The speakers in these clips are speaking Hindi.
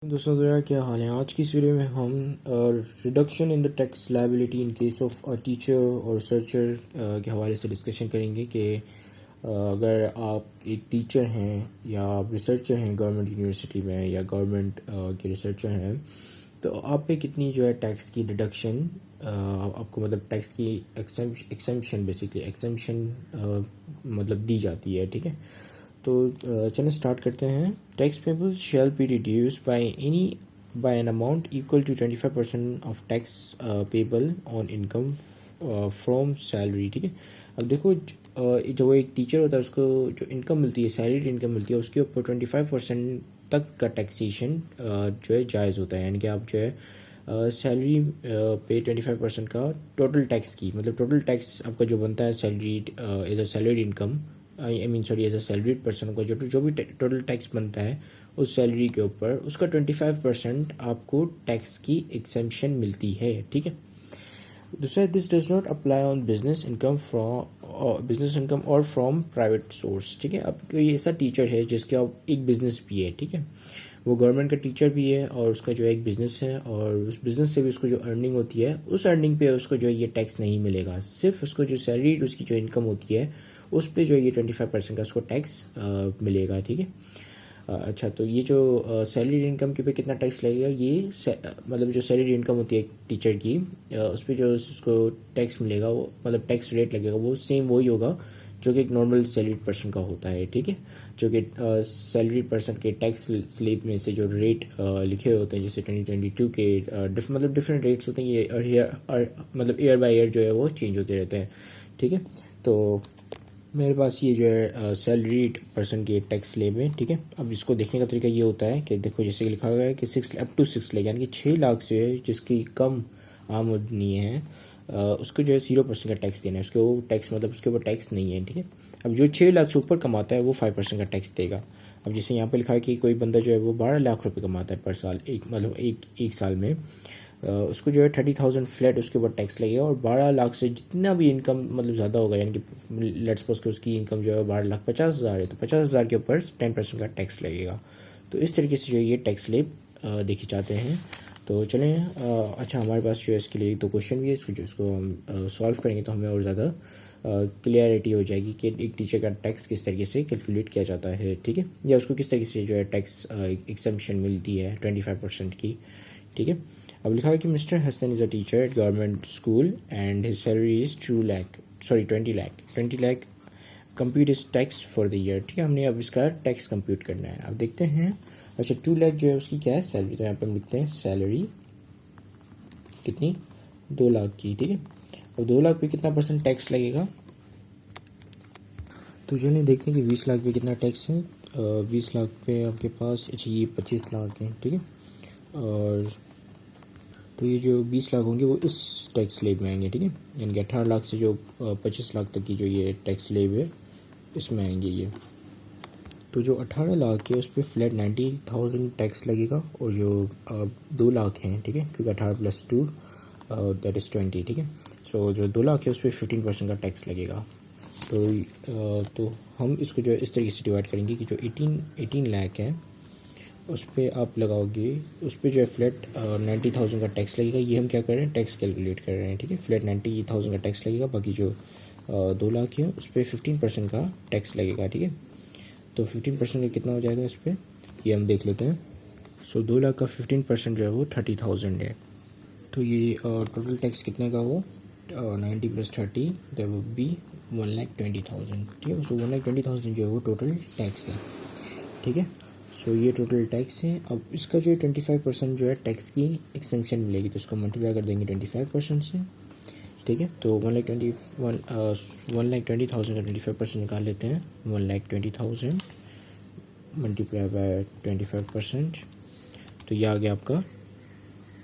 दोस्तों तो यार क्या हाल है। आज की इस वीडियो में हम reduction in the tax liability in case of a teacher और रिसर्चर के हवाले से डिस्कशन करेंगे कि अगर आप एक टीचर हैं या आप रिसर्चर हैं गवर्नमेंट यूनिवर्सिटी में या गवर्नमेंट के रिसर्चर हैं तो आप पे कितनी जो है टैक्स की डिडक्शन आपको मतलब टैक्स की एक्सेम्पशन बेसिकली एक्सेम्पशन मतलब दी जाती है। ठीक है, तो चलिए स्टार्ट करते हैं। Tax payable shall be reduce by an amount equal to 25% of tax payable on income from salary. ठीक है, अब देखो जो एक टीचर होता है उसको जो इनकम मिलती है सैलरी इनकम मिलती है उसके ऊपर 25% तक का टैक्सेशन जो है जायज़ होता है। यानी कि आप जो है सैलरी पे 25% का टोटल टैक्स की मतलब टोटल टैक्स आपका जो बनता है salary as a salaried income I mean sorry as a salaried person का जो भी टोटल टैक्स बनता है उस सैलरी के ऊपर उसका 25% आपको टैक्स की एक्सेम्पशन मिलती है। ठीक है, दूसरा this does not apply on business income और फ्रॉम प्राइवेट सोर्स। ठीक है, अब कोई ऐसा टीचर है जिसके अब एक बिजनेस भी है, ठीक है, वो गवर्नमेंट का टीचर भी है और उसका जो है एक बिजनेस है और उस बिजनेस से भी उसको जो अर्निंग होती है उस अर्निंग पे उसको जो है ये टैक्स नहीं मिलेगा। सिर्फ उसको जो सैलरी उसकी जो इनकम होती है उस पर जो ये 25% का उसको टैक्स मिलेगा। ठीक है, अच्छा, तो ये जो सैलरी इनकम के पे कितना टैक्स लगेगा ये मतलब जो सैलरी इनकम होती है एक टीचर की उस पर जो उसको टैक्स मिलेगा वो मतलब टैक्स रेट लगेगा वो सेम वही होगा जो कि एक नॉर्मल सैलरी पर्सन का होता है। ठीक है, जो कि सैलरी पर्सन के टैक्स स्लिप में से जो रेट लिखे होते हैं जैसे 2022 के मतलब डिफरेंट रेट्स होते हैं ये मतलब ईयर बाय ईयर जो है वो चेंज होते रहते हैं। ठीक है, तो मेरे पास ये जो है सैलरीड पर्सन की टैक्स स्लेब है। ठीक है, अब इसको देखने का तरीका ये होता है कि देखो जैसे कि लिखा हुआ है कि 6 यानी कि 6 लाख से जिसकी कम आमदनी है उसको जो है 0% का टैक्स देना है। उसके वो टैक्स मतलब उसके ऊपर टैक्स नहीं है। ठीक है, अब जो 6 लाख से ऊपर कमाता है वो 5% का टैक्स देगा। अब जैसे यहाँ पे लिखा है कि कोई बंदा जो है वो 12 लाख रुपए कमाता है पर साल एक साल में उसको जो है 30,000 फ्लैट उसके ऊपर टैक्स लगेगा और 12 लाख से जितना भी इनकम मतलब ज़्यादा होगा यानी कि लेट्स सपोज कि उसकी इनकम जो है 12,50,000 है तो 50,000 के ऊपर 10% का टैक्स लगेगा। तो इस तरीके से जो ये टैक्स स्लैब देखे जाते हैं। तो चलें अच्छा, हमारे पास जो है इसके लिए 2 क्वेश्चन भी है, इसको हम सॉल्व करेंगे तो हमें और ज़्यादा क्लियरिटी हो जाएगी कि एक टीचर का टैक्स किस तरीके से कैलकुलेट किया जाता है। ठीक है, या उसको किस तरीके से जो है टैक्स एक्सेम्पशन मिलती है 25% की। ठीक है, अब लिखा है कि mister Hasan is a teacher at government school and his salary is 20 lakh compute is tax for the year. ठीक है, हमने अब इसका टैक्स कंप्यूट करना है। अब देखते हैं। अच्छा, 2 लाख जो है उसकी क्या है सैलरी, तो यहाँ पर हम लिखते हैं सैलरी कितनी 2 लाख की। ठीक है, अब 2 लाख पे कितना परसेंट टैक्स लगेगा तो चलिए देखते हैं कि 20 लाख पे कितना टैक्स है। 20 लाख पे आपके पास अच्छा ये 25 लाख है। ठीक है, और तो ये जो 20 लाख होंगे वो इस टैक्स स्लेब में आएंगे। ठीक है, यानी कि 18 लाख से जो 25 लाख तक की जो ये टैक्स स्लेब है इसमें आएंगे ये। तो जो 18 लाख है उस पर फ्लैट 90,000 टैक्स लगेगा और जो 2 लाख हैं, ठीक है, क्योंकि 18 + 2 दैट इज़ 20। ठीक है, सो जो 2 लाख है उस पर 15% का टैक्स लगेगा। तो हम इसको जो है इस तरीके से डिवाइड करेंगे कि जो 18 लाख है उस पर आप लगाओगे उस पर जो है फ्लैट 90,000 का टैक्स लगेगा। ये हम क्या कर रहे हैं टैक्स कैलकुलेट कर रहे हैं। ठीक है, फ्लैट 90,000 का टैक्स लगेगा, बाकी जो 2 लाख है उस पर 15% का टैक्स लगेगा। ठीक है, तो 15% का कितना हो जाएगा इस पर ये हम देख लेते हैं। सो 2 लाख का 15% जो है वो 30,000 है। तो ये टोटल टैक्स कितने का वो 90 + 30 दैट वुड बी 1,20,000। ठीक है, सो 1,20,000 जो है वो टोटल टैक्स है। ठीक है, सो ये टोटल टैक्स है। अब इसका जो है 25% जो है टैक्स की एक्सेम्पशन मिलेगी तो इसको मल्टीप्लाई कर देंगे 25% से। ठीक है, तो 1,20,000 का 25% निकाल लेते हैं। 1,20,000 मल्टीप्लाई बाय 25%, तो ये आ गया आपका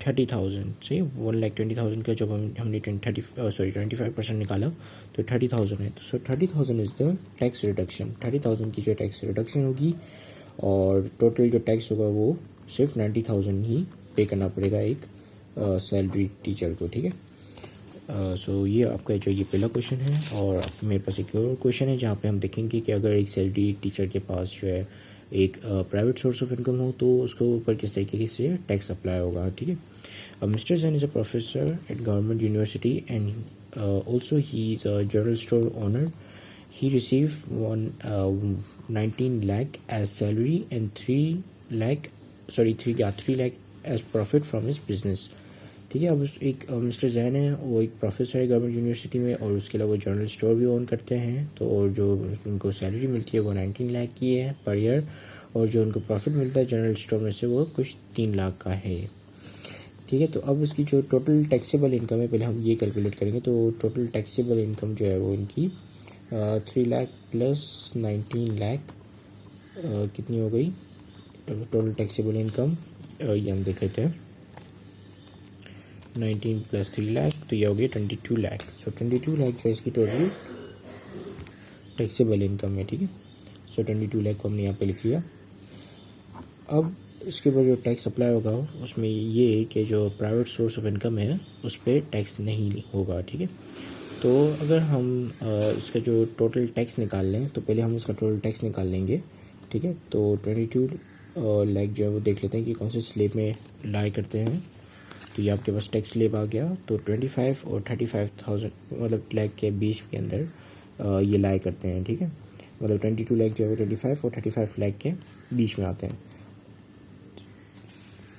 30,000 से 1,20,000 का जब हमने 25% निकाला तो 30,000 है। तो सो 30,000 इज़ द टैक्स रिडक्शन। 30,000 की जो टैक्स रिडक्शन होगी और टोटल जो टैक्स होगा वो सिर्फ 90,000 ही पे करना पड़ेगा एक सैलरी टीचर को। ठीक है, सो ये आपका जो ये पहला क्वेश्चन है और मेरे पास एक और क्वेश्चन है जहाँ पे हम देखेंगे कि अगर एक सैलरी टीचर के पास जो है एक प्राइवेट सोर्स ऑफ इनकम हो तो उसके ऊपर किस तरीके से टैक्स अप्लाई होगा, ठीक है। Mister Jain is a professor at government university and also he is a general store owner. He received 19 lakh as salary and 3 lakh as profit from his business. ठीक है। अब उस एक मिस्टर जैन है, वो एक प्रोफेसर है गवर्नमेंट यूनिवर्सिटी में और उसके अलावा वो जनरल स्टोर भी ओन करते हैं। तो और जो उनको सैलरी मिलती है वो 19 लाख की है पर ईयर, और जो उनको प्रॉफिट मिलता है जनरल स्टोर में से वो कुछ 3 लाख का है, ठीक है। तो अब उसकी जो टोटल टैक्सेबल इनकम है, पहले हम ये कैलकुलेट करेंगे। तो टोटल टैक्सेबल इनकम जो है वो इनकी 3 लाख प्लस 19 लाख कितनी हो गई टोटल टैक्सेबल इनकम, ये हम देख लेते हैं। 19 प्लस 3 लाख तो ये हो गई 22 लाख। सो 22 लाख जो है इसकी टोटल टैक्सेबल इनकम है, ठीक है। सो 22 लाख को हमने यहाँ पे लिख लिया। अब इसके ऊपर जो टैक्स अप्लाई होगा उसमें ये है कि जो प्राइवेट सोर्स ऑफ इनकम है उस पर टैक्स नहीं होगा, ठीक है। तो अगर हम इसका जो टोटल टैक्स निकाल लें तो पहले हम उसका टोटल टैक्स निकाल लेंगे, ठीक है। तो 22 लाख जो है वो देख लेते हैं कि कौन से स्लेब में लाई करते हैं। तो ये आपके पास टैक्स स्लेब आ गया। तो 25 और 35,000 मतलब लाख के बीच के अंदर ये लाई करते हैं, ठीक है। मतलब 22 लाख जो है वो 25 और 35 लाख के बीच में आते हैं।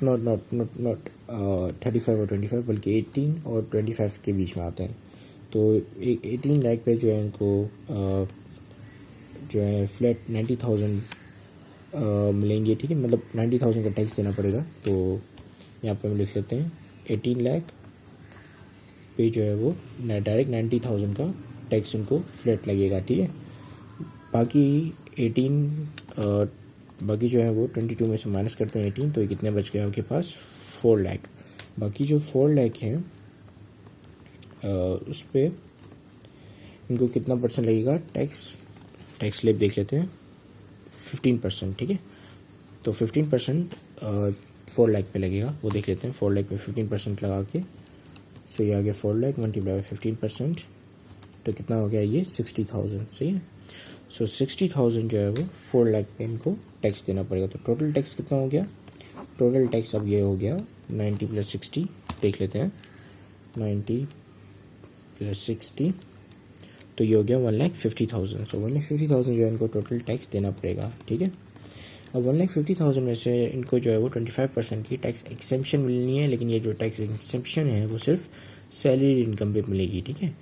नॉट 35 और 25 बल्कि 18 और 25 के बीच में आते हैं। तो 18 लाख पे जो है इनको जो है फ्लैट 90,000 मिलेंगे, ठीक है। मतलब 90,000 का टैक्स देना पड़ेगा। तो यहाँ पे हम लिख लेते हैं 18 लाख पे जो है वो डायरेक्ट 90,000 का टैक्स उनको फ्लैट लगेगा, ठीक है। बाकी 18 बाकी जो है वो 22 में से माइनस करते हैं 18, तो ये कितने बच गए आपके पास 4 लाख। बाकी जो 4 लाख हैं उस पर इनको कितना परसेंट लगेगा टैक्स स्लैब देख लेते हैं 15%, ठीक है। तो 15% 4 लाख पे लगेगा, वो देख लेते हैं। 4 लाख पे 15% लगा के सो ये आ गया 4 लाख मल्टीप्लाई बाय 15%, तो कितना हो गया ये 60,000, सही है। सो 60,000 जो है वो 4 लाख पे इनको टैक्स देना पड़ेगा। तो टोटल टैक्स कितना हो गया? टोटल टैक्स अब ये हो गया 90 प्लस 60, देख लेते हैं 90 प्लस 60 तो ये हो गया 1,50,000। सो 1,50,000 जो है इनको टोटल टैक्स देना पड़ेगा, ठीक है। अब 1,50,000 में से इनको जो है वो 25% की टैक्स एक्सेम्पशन मिलनी है, लेकिन ये जो टैक्स एक्सेम्पशन है वो सिर्फ सैलरी इनकम पे मिलेगी, ठीक है,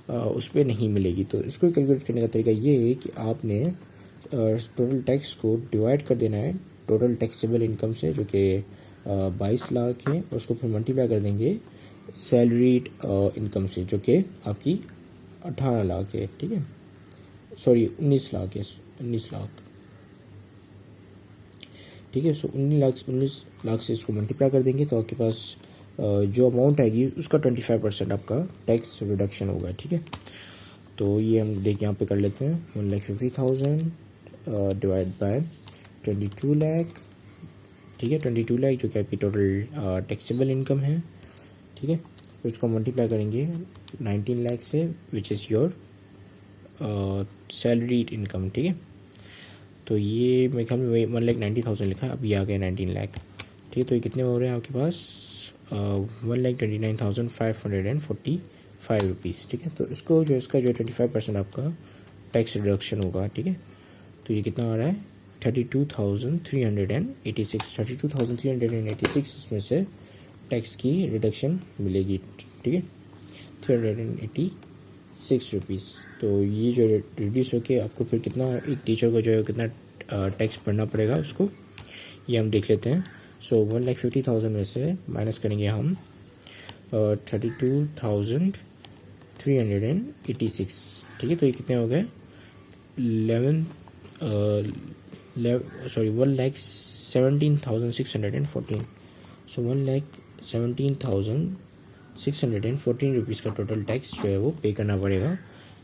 उस पर नहीं मिलेगी। तो इसको कैलकुलेट करने का तरीका ये है कि आपने टोटल टैक्स को डिवाइड कर देना है टोटल टैक्सेबल इनकम से, जो कि 22 लाख है, और उसको फिर मल्टीप्लाई कर देंगे सैलरीड इनकम से, जो कि आपकी 18 लाख है, ठीक है। सॉरी 19 लाख है, 19 लाख, ठीक है। सो 19 लाख से इसको मल्टीप्लाई कर देंगे तो आपके पास जो अमाउंट आएगी उसका 25% आपका टैक्स रिडक्शन होगा, ठीक है। तो ये हम देख यहाँ पे कर लेते हैं 1,50,000 डिवाइड बाय 22 लाख, ठीक है। 22 लाख जो कि आपकी टोटल टैक्सेबल इनकम है, ठीक है। तो इसको मल्टीप्लाई करेंगे 19 लाख से, which is your salaried income, ठीक है। तो ये मेरे ख्याल में 1,90,000 लिखा है, अब ये आ गया 19 लाख, ठीक है। तो ये कितने हो रहे हैं आपके पास 1,29,545 रुपीज़, ठीक है। तो इसको जो इसका जो 25% आपका टैक्स रिडक्शन होगा, ठीक है। तो ये कितना आ रहा है 32,386 इसमें से टैक्स की रिडक्शन मिलेगी, ठीक है, 386 रुपीज़। तो ये जो रिड्यूस होके आपको फिर कितना एक टीचर को जो है कितना टैक्स भरना पड़ेगा उसको, ये हम देख लेते हैं। सो 1,50,000 में से माइनस करेंगे हम 32,386, ठीक है। तो ये कितने हो गए 1,17,614। सो 1,17,614 रुपीज़ का टोटल टैक्स जो है वो पे करना पड़ेगा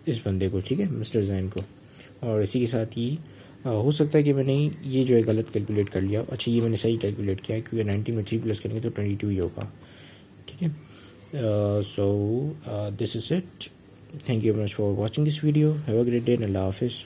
इस बंदे को, ठीक है, मिस्टर जैन को। और इसी के साथ ही हो सकता है कि मैंने ये जो है गलत कैलकुलेट कर लिया। अच्छा, ये मैंने सही कैलकुलेट किया है क्योंकि 19 में 3 प्लस करेंगे तो 22 ही होगा, ठीक है। So this is it, thank you very much for watching this video, have a great day and अल्लाह हाफिज़।